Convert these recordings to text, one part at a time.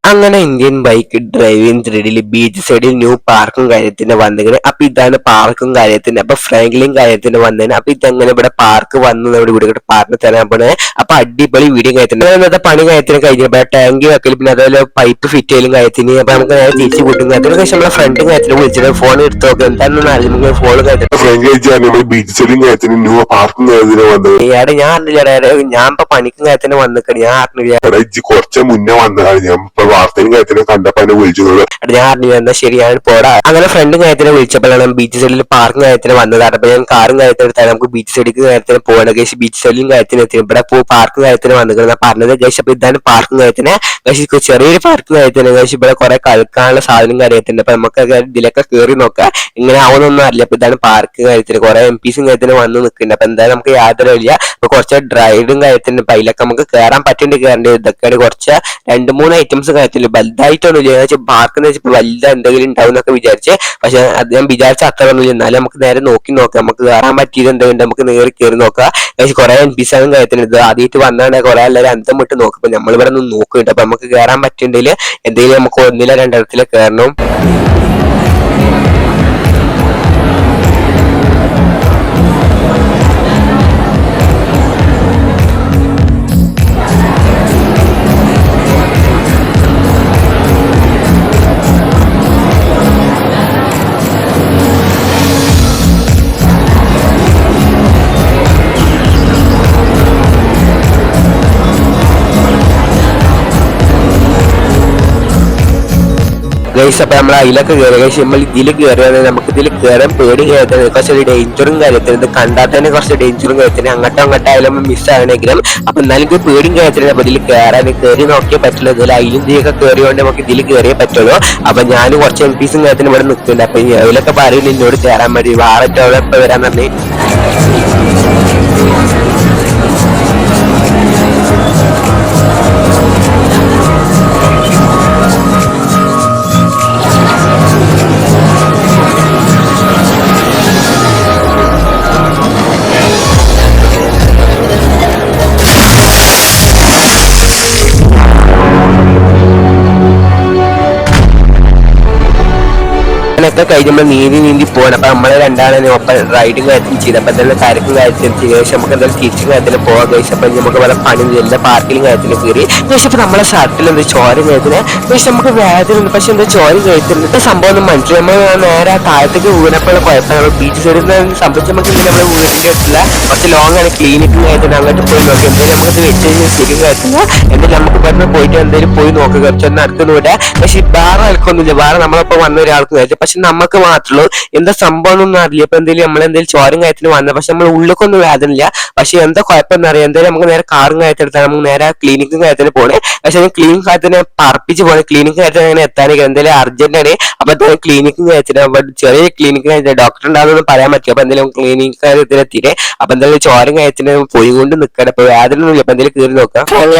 അങ്ങനെ Indian bike driving ത്രീഡിൽ beach സൈഡിൽ new പാർക്കും കാര്യത്തിന് വന്നിങ്ങനെ. അപ്പൊ ഇതാണ് പാർക്കും കാര്യത്തിന്. അപ്പൊ ഫ്രാങ്ക്ലിൻ കാര്യത്തിന് വന്നതിന്. അപ്പൊ ഇതങ്ങനെ ഇവിടെ പാർക്ക് വന്നു നമ്മുടെ വീട് പാർക്കിന് തരാൻ പോണേ. അപ്പൊ അടിപൊളി വീഡിയോ കാര്യത്തിന് ഇന്നത്തെ പണി കാര്യത്തിന് കഴിഞ്ഞപ്പോ ടാങ്കി വെക്കൽ പിന്നെ അതുപോലെ പൈപ്പ് ഫിറ്റ് ചെയ്യലും കാര്യത്തിന്. അപ്പൊ നമുക്ക് നേരെ തിരിച്ചു കൂട്ടും കാര്യത്തിന് പക്ഷെ നമ്മളെ ഫ്രണ്ട് കാര്യത്തിന് വിളിച്ചിട്ട് ഫോൺ എടുത്ത് നോക്കുക എന്താണെന്ന് അറിയുമ്പോൾ ഫോൺ കാര്യത്തിന് ബീച്ച് സൈഡിൽ കാര്യത്തിന് ന്യൂ പാർക്കും കാര്യത്തിന് വന്നത്. ഞാൻ അറിഞ്ഞില്ല. ഞാൻ ഇപ്പൊ പണിക്കും കാര്യത്തിന് വന്നിക്കണ ഞാൻ അറിഞ്ഞില്ല. കുറച്ച് മുന്നേ വന്നതാണ് ഞാൻ ഇപ്പൊ വാർത്തയും കാര്യത്തിന് കണ്ടപ്പോ എന്നെ വിളിച്ചത്. ഞാൻ അറിഞ്ഞു എന്നാ ശരി ഞാൻ പോടാ. അങ്ങനെ ഫ്രണ്ടും കാര്യത്തിന് വിളിച്ചപ്പോഴാണ് ബീച്ച് സൈഡിൽ പാർക്കും കാര്യത്തിന് വന്നതാണ്. അപ്പൊ ഞാൻ കാറും കാര്യത്തിന് എടുത്താൽ നമുക്ക് ബീച്ച് സൈഡിൽ കാര്യത്തിന് പോകണം കേസ്. ബീച്ച് സൈഡിലും കാര്യത്തിന് എത്തി ഇവിടെ പാർക്കും കാര്യത്തിന് വന്നിരിക്കുന്നത് പറഞ്ഞത് കേസ്. അപ്പൊ ഇതാണ് പാർക്കും കാര്യത്തിന് കേസ്. ചെറിയൊരു പാർക്ക് കാര്യത്തിന് കേസ്. ഇവിടെ കുറെ കളിക്കാനുള്ള സാധനം കാര്യത്തിന്റെ. അപ്പൊ നമുക്ക് ഇതിലൊക്കെ കയറി നോക്കാം ഇങ്ങനെ ആവുന്നൊന്നും അറിയില്ല. അപ്പൊ ഇതാണ് പാർക്ക് കാര്യത്തിന് കുറെ MPസും കാര്യത്തിന് വന്ന് നിൽക്കുന്നുണ്ട്. അപ്പൊ എന്തായാലും നമുക്ക് യാതൊരു ഇല്ല. അപ്പൊ കുറച്ച് ഡ്രൈഡും കാര്യത്തിന് അതിലൊക്കെ നമുക്ക് കയറാൻ പറ്റുന്നുണ്ട്. കയറേണ്ടത് ഇതൊക്കെയാണ് കുറച്ച് 2-3 ഐറ്റംസ് കാര്യത്തില് വലുതായിട്ടൊന്നുമില്ല. പാർക്ക് വലുത് എന്തെങ്കിലും ഉണ്ടാവും എന്നൊക്കെ വിചാരിച്ച് പക്ഷെ അത് ഞാൻ വിചാരിച്ച അത്ര ഒന്നുമില്ല. എന്നാലും നമുക്ക് നേരെ നോക്കി നോക്കാം നമുക്ക് കയറാൻ പറ്റിയത് എന്തെങ്കിലും നമുക്ക് നേരെ കയറി നോക്കാം. കുറെ MPസാണ് കാര്യത്തിന്. ഇത് ആദ്യമായിട്ട് വന്നാണ് കുറെ എല്ലാവരും അന്തം വിട്ട് നോക്കും. അപ്പൊ നമ്മളിവിടെ നിന്ന് നോക്കുന്നുണ്ട്. അപ്പൊ നമുക്ക് കയറാൻ പറ്റുന്നുണ്ടെങ്കിൽ എന്തെങ്കിലും നമുക്ക് 1-2 കയറണം. ഗൈസ് അപ്പൊ നമ്മൾ അതിലൊക്കെ കയറി ഗൈസ്. നമ്മൾ ഇതിൽ കയറിയാൽ നമുക്ക് ഇതിൽ കയറാൻ പേടി കയറ്റുന്നത് കുറച്ച് ഡേഞ്ചറും കാര്യത്തിനും. ഇത് കണ്ടാൽ തന്നെ കുറച്ച് ഡേഞ്ചറും കാര്യത്തിന്. അങ്ങോട്ടായാലും മിസ്സാകണമെങ്കിലും അപ്പൊ എന്നാലും പേടിയും കാര്യത്തിനും. അപ്പൊ ഇതിൽ കയറി നോക്കിയേ പറ്റുള്ളൂ. ഇതിൽ അതിലും ഇതിലൊക്കെ കയറിയോണ്ട് നമുക്ക് ഇതിൽ കയറിയേ പറ്റുള്ളൂ. അപ്പൊ ഞാൻ കുറച്ച് MPസും കാര്യത്തിനും ഇവിടെ നിൽക്കുന്നുണ്ട്. അപ്പൊ അതിലൊക്കെ പറയുന്നു എന്നോട് കയറാൻ വേണ്ടി വാററ്റോടെ ഇപ്പൊ വരാൻ തന്നെ. ഒക്കെ കഴിഞ്ഞ് നമ്മൾ നീന്തി പോകണം. അപ്പൊ നമ്മളെ രണ്ടാളും ഒപ്പം റൈഡും കാര്യത്തിലും ചെയ്ത് അപ്പൊ എന്തെങ്കിലും തിരക്കും കാര്യത്തിലും ചെയ്ത് ശേഷം നമുക്ക് എന്തായാലും തിരിച്ചും കാര്യത്തിന് പോകാൻ കഴിച്ചു. അപ്പൊ നമുക്ക് പല പണിയും എല്ലാ പാർക്കിലും കാര്യത്തിലും കയറി പക്ഷെ ഇപ്പൊ നമ്മളെ ഷർട്ടിൽ എന്താ ചോരം കഴിത്തിന് പക്ഷെ നമുക്ക് വേദനയുണ്ട്. പക്ഷെ എന്താ ചോരം കഴിച്ചിട്ട് സംഭവം ഒന്നും മനസ്സിലായി. നമ്മൾ നേരെ താഴത്തേക്ക് വീണപ്പോഴുള്ള കുഴപ്പമാണ്. ബീച്ച് സൈഡിൽ നിന്ന് സംബന്ധിച്ച് നമുക്ക് നമ്മുടെ വീടിന്റെ അടുത്തുള്ള കുറച്ച് ലോങ് ആണ് ക്ലിനിക്കും കാര്യത്തിന്. അങ്ങോട്ട് പോയി നോക്കി എന്തായാലും നമുക്കത് വെച്ച് കഴിഞ്ഞാൽ ശരിയും കാര്യത്തില്ല. എന്തായാലും നമുക്ക് പെട്ടെന്ന് പോയിട്ട് എന്തായാലും പോയി നോക്കുക കുറച്ചൊന്നും അടുത്തൊന്നുമില്ല. പക്ഷെ വേറെ ആൾക്കൊന്നുമില്ല. വേറെ നമ്മളിപ്പോ വന്ന ഒരാൾക്ക് കഴിച്ചു പക്ഷെ നമുക്ക് മാത്രമേ എന്താ സംഭവം ഒന്നും അറിയില്ല. ഇപ്പൊ എന്തെങ്കിലും നമ്മളെന്തെങ്കിലും ചോരം കാര്യത്തിന് വന്നത് പക്ഷെ നമ്മൾ ഉള്ളിലേക്കൊന്നും വേദനയില്ല. പക്ഷെ എന്താ കുഴപ്പമെന്ന് അറിയാം. എന്തായാലും നമുക്ക് നേരെ കാറും കാര്യത്തിലെത്താൻ നമുക്ക് നേരെ ക്ലിനിക്കും കാര്യത്തിന് പോകണേ. പക്ഷെ ക്ലിനിക് കാര്യത്തിന് പറപ്പിച്ച് പോകണേ. ക്ലിനിക് കാര്യത്തിന് അങ്ങനെ എത്താനൊക്കെ എന്തായാലും അർജന്റ് ആണ്. അപ്പൊ എന്തായാലും ക്ലിനിക്കും കാര്യത്തിന് ചെറിയ ക്ലിനിക്ക് ഡോക്ടർ ഉണ്ടാകുന്നൊന്നും പറയാൻ പറ്റും. അപ്പൊ എന്തെങ്കിലും ക്ലിനിക് കാര്യത്തിലെത്തിയിട്ടേ അപ്പൊ എന്തായാലും ചോരം കാര്യത്തിന് പോയി കൊണ്ട് നിൽക്കണം. അപ്പൊ വേദന ഒന്നുമില്ല. അപ്പൊ എന്തെങ്കിലും കയറി നോക്കാം.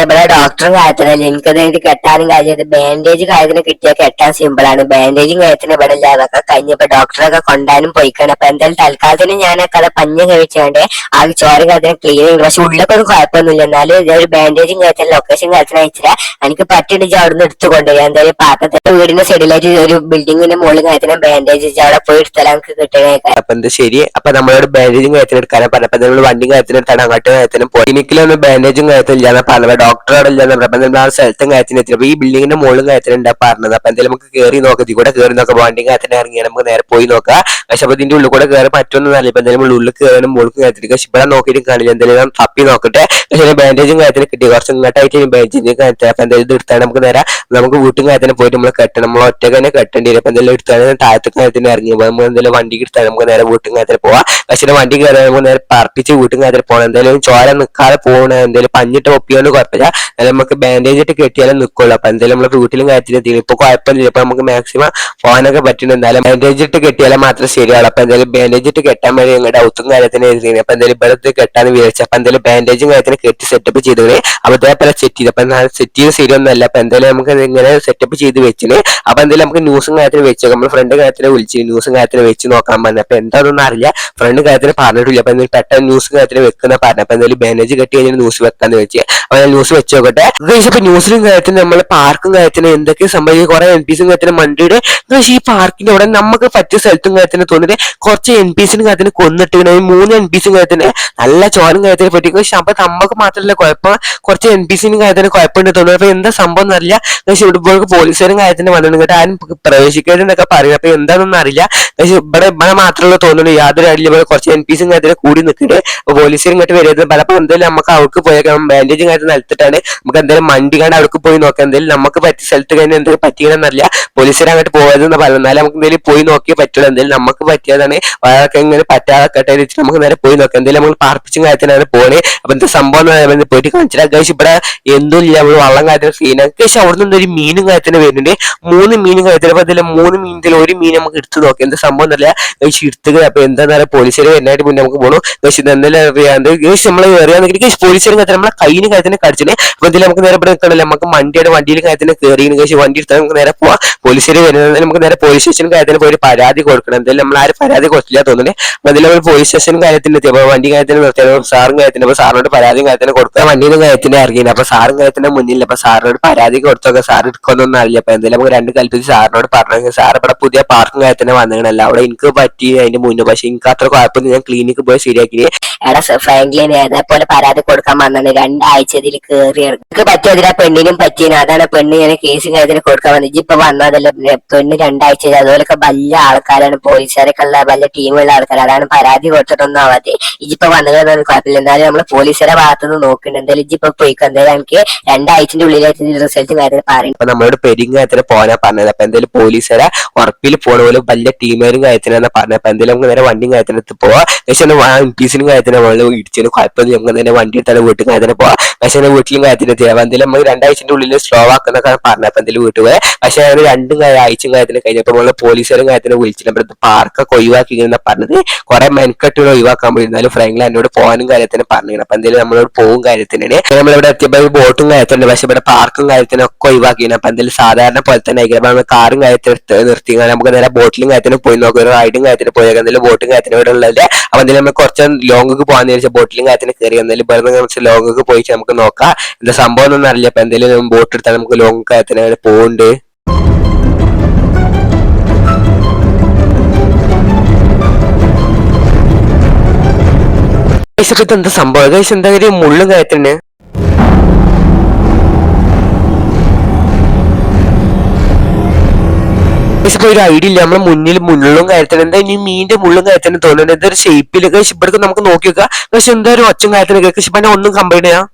ഡോക്ടറും കാര്യത്തിനല്ല എനിക്കത് കെട്ടാനും കാര്യം ബാൻഡേജ് കാര്യത്തിന് കിട്ടിയാൽ കെട്ടാൻ സിമ്പിൾ ആണ്. ബാൻഡേജും കാര്യത്തിന് ഇവിടെ ഇല്ല. അതൊക്കെ കഴിഞ്ഞപ്പോ ഡോക്ടറൊക്കെ കൊണ്ടാനും പോയിക്കണം. അപ്പൊ എന്തായാലും തൽക്കാലത്തിന് ഞാനൊക്കെ അത് പഞ്ഞ കഴിച്ചാണ്ട് ആ ചോര കാര്യത്തിന് ക്ലീൻ ചെയ്യും. പക്ഷെ ഉള്ളൊക്കെ ഒരു കുഴപ്പമൊന്നുമില്ല. എന്നാലും ഇതൊരു ബാൻഡേജും കാര്യത്തിന് ലൊക്കേഷൻ കാര്യത്തിന് അയച്ചില്ല. എനിക്ക് പറ്റിയിട്ട് അവിടുന്ന് എടുത്തുകൊണ്ടുപോയി. എന്തായാലും പാത്രത്തിന്റെ വീടിന്റെ സൈഡിലായിട്ട് ഒരു ബിൽഡിങ്ങിന്റെ മുകളിൽ കാര്യത്തിന് ബാൻഡേജ് അവിടെ പോയി എടുത്താൽ നമുക്ക് കിട്ടണേക്കാം. അപ്പൊ എന്താ ശരി. അപ്പൊ നമ്മളോട് ബാൻഡേജും കാര്യത്തിന് എടുക്കാനും പറഞ്ഞപ്പോ നമ്മൾ വണ്ടിയും കാര്യത്തിന് എടുത്താണ് അങ്ങോട്ട് കാര്യത്തിനും ക്ലിനിക്കിലൊന്നും ബാൻഡേജും കാര്യത്തിലും ഇല്ലാന്ന് പറഞ്ഞത്. ഡോക്ടറോട് ഇല്ലാന്ന് പറഞ്ഞപ്പോ ആ സ്ഥലത്തും കാര്യത്തിന് എത്തി. അപ്പൊ ഈ ബിൽഡിങ്ങിന്റെ മുകളിലും കാര്യത്തിന് ഉണ്ടാ പറഞ്ഞത്. അപ്പൊ എന്തായാലും നമുക്ക് കയറി നോക്കാം. ഇതിൽ കൂടെ കയറി നോക്കാം. വണ്ടിയും കാര്യത്തിന് ഇറങ്ങിയാൽ നമുക്ക് നേരെ പോയി നോക്കാം. പക്ഷെ അപ്പൊ ഇതിന്റെ ഉള്ളിൽ കൂടെ കയറി പറ്റുമെന്ന് അറിയില്ല. ഇപ്പൊ എന്തായാലും ഉള്ളിൽ കയറാനും മുകളിൽ കാര്യത്തിന് പക്ഷെ ഇവിടെ നോക്കിയിട്ട് കാണില്ല. എന്തായാലും തപ്പി നോക്കട്ടെ. പക്ഷേ ബാൻഡേജും കാര്യത്തിന് കിട്ടി കുറച്ച് ഇങ്ങോട്ടായിട്ട് ബാൻഡേജിന്റെ കാര്യത്തിൽ. അപ്പൊ എന്തായാലും ഇത് എടുത്താൽ നമുക്ക് നേരെ നമുക്ക് വീട്ടും കാര്യത്തിന് പോയിട്ട് നമ്മൾ കെട്ടണം. നമ്മൾ ഒറ്റ തന്നെ കെട്ടേണ്ടി വരും. അപ്പൊ എന്തെങ്കിലും എടുത്താൽ താഴത്തെ കാര്യത്തിന് ഇറങ്ങി നമ്മൾ എന്തെങ്കിലും വണ്ടി എടുത്താൽ നമുക്ക് നേരെ വീട്ടും കാര്യത്തിൽ പോവാം. പക്ഷേ വണ്ടി കയറി നമുക്ക് നേരെ പറപ്പിച്ച് വീട്ടും കാര്യത്തിൽ പോകണം. എന്തായാലും ചോര നിൽക്കാതെ പോകണം. എന്തായാലും പഞ്ഞിട്ട് ഒപ്പിയോണ്ട് കുഴപ്പമില്ല. എന്നാലും നമുക്ക് ബാൻഡേജ് ഇട്ട് കെട്ടിയാലും നിൽക്കുള്ളൂ. അപ്പൊ എന്തായാലും നമ്മൾ വീട്ടിലും കാര്യത്തിൽ ഇപ്പൊ കുഴപ്പമില്ല. ഇപ്പൊ നമുക്ക് മാക്സിമം പോകാനൊക്കെ പറ്റുന്നുണ്ട്. എന്നാലും ബാൻഡേജ് ഇട്ട് കെട്ടിയാലും മാത്രം ശരിയാവുള്ളൂ. അപ്പൊ എന്തായാലും ബാൻഡേജ് ഇട്ട് കെട്ടാൻ വേണ്ടി ഞങ്ങളുടെ ഔത്തും കാര്യത്തിന് എഴുതി. അപ്പൊ എന്തായാലും ഇവിടെ കെട്ടാന്ന് വിചാരിച്ചു. അപ്പൊ എന്തായാലും ബാൻഡേജും കാര്യത്തിന് കെട്ടി സെറ്റപ്പ് ചെയ്തത്. അപ്പൊ ഇതേപോലെ സെറ്റ് ചെയ്ത് അപ്പൊ സെറ്റ് ചെയ്ത് ശരിയൊന്നുമല്ല. അപ്പൊ എന്തായാലും നമുക്ക് ഇങ്ങനെ സെറ്റപ്പ് ചെയ്ത് വെച്ചിന്. അപ്പൊ എന്തായാലും നമുക്ക് ന്യൂസും കാര്യത്തിന് വെച്ചു നമ്മൾ ഫ്രണ്ട് കാര്യത്തിന് വിളിച്ച് ന്യൂസും കാര്യത്തിന് വെച്ച് നോക്കാൻ പറഞ്ഞു. അപ്പൊ എന്താണെന്നൊന്നും അറിയില്ല, ഫ്രണ്ട് കാര്യത്തിന് പറഞ്ഞിട്ടില്ല. അപ്പൊ എന്തായാലും പെട്ടെന്ന് ന്യൂസ് കാര്യത്തിന് വെക്കുന്ന പറഞ്ഞു. അപ്പൊ എന്തായാലും ബാൻഡേജ് കെട്ടി കഴിഞ്ഞാൽ ന്യൂസ് വെക്കാന്ന് വെച്ച്. അപ്പൊ ഞാൻ ന്യൂസ് വെച്ച് നോക്കട്ടെ. അപ്പൊ ന്യൂസിലും കാര്യത്തിന് നമ്മളെ പാർക്കും കാര്യത്തിന് എന്തൊക്കെ സംഭവിക്കും, കുറെ NPCs കാര്യത്തിന് മണ്ടിയുടെ ഈ പാർക്കിന്റെ അവിടെ നമുക്ക് പറ്റിയ സ്ഥലത്തും കാര്യത്തിന് തോന്നിട്ട് കുറച്ച് NPCs കാര്യത്തിന് കൊന്നിട്ട് 3 NPCs കാര്യത്തിന് നല്ല ചോരം കാര്യത്തിന് പറ്റി. പക്ഷെ അപ്പൊ നമുക്ക് മാത്രമല്ല കുഴപ്പം, കുറച്ച് NPCs കാര്യത്തിന് കുഴപ്പമുണ്ട് തോന്നുന്നു. അപ്പൊ എന്താ സംഭവം എന്നറിയില്ല. പക്ഷെ ഇവിടെ പോലീസുകാരും കാര്യത്തിന് വന്നിട്ട് കേട്ടോ ആരും പ്രവേശിക്കരുതെന്നൊക്കെ പറയും. അപ്പൊ എന്താണെന്നൊന്നും അറിയില്ല. പക്ഷെ ഇവിടെ മാത്രമുള്ള തോന്നുന്നു യാതൊരു അടിയിൽ ഇവിടെ കുറച്ച് NPCs കാര്യത്തിന് കൂടി നിൽക്കിട്ട് പോലീസുകാരും ഇങ്ങോട്ട് വരുന്നത്. പലപ്പോൾ എന്തായാലും നമുക്ക് അവർക്ക് പോയേക്കാം ബാൻഡേജും കാര്യത്തിൽ നിലത്തിട്ടാണ് നമുക്ക് എന്തായാലും മണ്ടി കണ്ട് അവർക്ക് പോയി നോക്കാം. എന്തായാലും നമുക്ക് പറ്റിയ സ്ഥലത്ത് കഴിഞ്ഞാൽ എന്തെങ്കിലും പറ്റിയെന്നറിയില്ല. പോലീസുകാർ അങ്ങോട്ട് പോയതെന്ന് പറഞ്ഞു. എന്നാലും നമുക്ക് എന്തെങ്കിലും പോയി നോക്കിയേ പറ്റുള്ളൂ. എന്തായാലും നമുക്ക് പറ്റിയതാണ് അതൊക്കെ ഇങ്ങനെ പറ്റാതെ വെച്ചിട്ട് നമുക്ക് നേരെ പോയി നോക്കാം. എന്തായാലും നമ്മൾ പാർപ്പിച്ചും കാര്യത്തിനാണ് പോണേ. അപ്പൊ എന്താ സംഭവം പോയിട്ട് കാണിച്ചില്ല. ഗൈസ് ഇവിടെ എന്തും ഇല്ല, നമ്മൾ വള്ളം കാര്യത്തിന് സീനാണ്. ഗൈസ് അവിടെ നിന്ന് ഒരു മീനും കാര്യത്തിന് വരുന്നുണ്ട്. 3 മീനും കാര്യത്തിന്. അപ്പൊ എന്തായാലും 3 മീനിൽ 1 മീൻ നമുക്ക് എടുത്ത് നോക്കാം എന്താ സംഭവം എന്നറിയില്ല. ഗൈസ് എടുത്തുക. അപ്പൊ എന്താ പറയുക പോലീസുകാർ വരുന്നതായിട്ട് മുന്നേ നമുക്ക് പോകണം. ഗൈസ് ഇതെന്തായാലും അറിയാണ്ട് ഗൈസ് നമ്മൾ അറിയാമെങ്കിൽ ഗൈസ് പോലീസുകാരും കാര്യത്തിന് നമ്മളെ കയ്യിന് കാര്യത്തിന് കടിച്ചിട്ട്. അപ്പൊ എന്തായാലും നമുക്ക് നേരെ ഇവിടെ നിൽക്കണല്ലോ, നമുക്ക് വണ്ടിയിൽ കാര്യത്തിന് കയറി ഗൈസ് വണ്ടി എടുത്താൽ നമുക്ക് നേരെ പോവാം. പോലീസുകാർ വരുന്നത് നമുക്ക് നേരെ പോലീസ് സ്റ്റേഷനും കാര്യത്തിന് പോയി പരാതി കൊടുക്കണം. എന്തായാലും നമ്മൾ ആരും പരാതി കൊടുത്തില്ല തോന്നുന്നത്. അപ്പൊ എന്തായാലും പോലീസ് സ്റ്റേഷനും കാര്യത്തിന് എത്തി. അപ്പൊ വണ്ടി കാര്യത്തിന് നിർത്തിയാൽ സാറും കാര്യത്തിന് അപ്പൊ സാറിനോട് പരാതിയും കാര്യത്തിന് കൊടുക്കുക. വണ്ടിയുടെ കാര്യത്തിന് ഇറങ്ങിയത്. അപ്പൊ സാറും കാര്യത്തിന്റെ മുന്നിൽ. അപ്പൊ സാറിനോട് പരാതി കൊടുത്തൊക്കെ സാർ എടുക്കൊന്നും അറിയില്ല. അപ്പൊ എന്തായാലും നമുക്ക് 2 കൽപ്പിച്ച് സാറിനോട് പറഞ്ഞു. സാർ ഇവിടെ പുതിയ പാർക്കും കാര്യത്തിന് വന്നിടണല്ലോ, അവിടെ എനിക്ക് പറ്റി അതിന്റെ മുന്നേ. പക്ഷെ എനിക്ക് അത്ര കുഴപ്പമൊന്നും, ഞാൻ ക്ലിനിക്ക് പോയി ശരിയാക്കി. എടാ ഫ്രാങ്ക്ലിൻ അതേപോലെ പരാതി കൊടുക്കാൻ വന്നാണ് 2 ആഴ്ച ഇതിൽ കയറി. എനിക്ക് പറ്റിയതിനാ പെണ്ണിനും പറ്റിയത്. അതാണ് പെണ്ണ് ഞാൻ കേസും കാര്യത്തിന് കൊടുക്കാൻ വന്നത്. ഇപ്പൊ വന്നതല്ല പെണ്ണ് 2 ആഴ്ച. അതുപോലൊക്കെ വലിയ ആൾക്കാരാണ്, പോലീസുകാരൊക്കെ ഉള്ള വലിയ ടീമുള്ള ആൾക്കാർ. അതാണ് പരാതി കൊടുത്തിട്ടൊന്നും ആവാതെ. ഇജിപ്പൊ വന്നതൊന്നും കുഴപ്പമില്ല. എന്നാലും നമ്മള് പോലീസുകാരെ ഭാഗത്തുനിന്ന് നോക്കുന്നുണ്ട്. എന്തായാലും ഇജിപ്പൊ പോയിക്കോ. എന്തായാലും എനിക്ക് 2 ആഴ്ചന്റെ ഉള്ളിലായിട്ട് റിസൾട്ട് കാര്യത്തിൽ പറയും. അപ്പൊ നമ്മളോട് പെരിങ് കാര്യത്തിന് പോകാനാ പറഞ്ഞത്. അപ്പൊ എന്തായാലും പോലീസുകാരെ ഉറപ്പിൽ പോണ പോലെ വലിയ ടീമേരും കാര്യത്തിനാണ് പറഞ്ഞത്. അപ്പൊ എന്തായാലും നമുക്ക് നേരെ വണ്ടിയും കാര്യത്തിനെടുത്ത് പോവാം. പക്ഷെ NPCനും കാര്യത്തിന് ഇടിച്ചതിന് കുഴപ്പമില്ല. നമുക്ക് തന്നെ വണ്ടി എടുത്താലും വീട്ടിൽ കാര്യത്തിന് പോവാം. പക്ഷെ വീട്ടിലും കാര്യത്തിന് എത്തിയാൽ എന്തായാലും നമ്മൾ 2 ആഴ്ചന്റെ ഉള്ളിൽ സ്ലോ ആക്കുന്നൊക്കെ പറഞ്ഞത്. അപ്പൊ എന്തായാലും വീട്ടിൽ പോയാൽ പക്ഷെ 2 ആഴ്ചയും കാര്യത്തിന് കഴിഞ്ഞപ്പോൾ നമ്മള് പോലീസുകാരും കാര്യത്തിന് വിളിച്ചിട്ട് പാർക്കൊക്കെ ഒഴിവാക്കിയെന്നാ പറഞ്ഞത്. കുറെ മെനക്കെട്ടുകൾ ഒഴിവാക്കാൻ പോയിരുന്നാലും ഫ്രാങ്ക്ലിൻ എന്നോട് പോകാനും കാര്യത്തിന് പറഞ്ഞിരുന്നു. അപ്പൊ എന്തായാലും നമ്മളോട് പോകും കാര്യത്തിനാണ്. നമ്മളിവിടെ എത്തിയപ്പോൾ ബോട്ടും കാര്യത്തിനുണ്ട്, പക്ഷെ ഇവിടെ പാർക്കും കാര്യത്തിനൊക്കെ ഒഴിവാക്കിയിരുന്നു. അപ്പൊ എന്തായാലും സാധാരണ പോലെ തന്നെ ആയിരിക്കും. അപ്പൊ നമ്മൾ കാറും കാര്യത്തിന് നിർത്തി നമുക്ക് നേരെ ബോട്ടിലും കാര്യത്തിന് പോയി നോക്കാം. ഒരു റൈഡും കാര്യത്തിന് പോയേക്കാം. എന്തായാലും ബോട്ടും കാര്യത്തിന് ഇവിടെ ഉള്ളത്. അപ്പൊ എന്തായാലും നമ്മൾ കുറച്ച് ലോങ്ങ് പോകാന്ന് വിചാരിച്ചാൽ ബോട്ടിലും കാര്യത്തിന് കയറി. എന്തായാലും ഇവിടെ കുറച്ച് ലോങ്ങ് പോയിട്ട് നമുക്ക് നോക്കാം എന്താ സംഭവം ഒന്നും അറിയില്ല. അപ്പൊ എന്തായാലും ബോട്ട് എടുത്താൽ നമുക്ക് ലോങ് കാര്യത്തിന് പോകുന്നുണ്ട്. എന്താ സംഭവം എന്താ ഒരു മുള്ളും കാര്യത്തിന്. ഇപ്പൊ ഒരു ഐഡിയ ഇല്ല, നമ്മളെ മുന്നിൽ മുള്ളും കാര്യത്തിന്. എന്താ ഇനി മീനിന്റെ മുള്ളും കാര്യത്തിന് തോന്നുന്നുണ്ട്. എന്തൊരു ഷേപ്പില് ഇവിടേക്ക് നമുക്ക് നോക്കി വെക്കാം. പക്ഷെ എന്താ ഒരു ഒച്ചും കാര്യത്തിന് പക്ഷെ ഒന്നും കമ്പൈൻ ചെയ്യാം.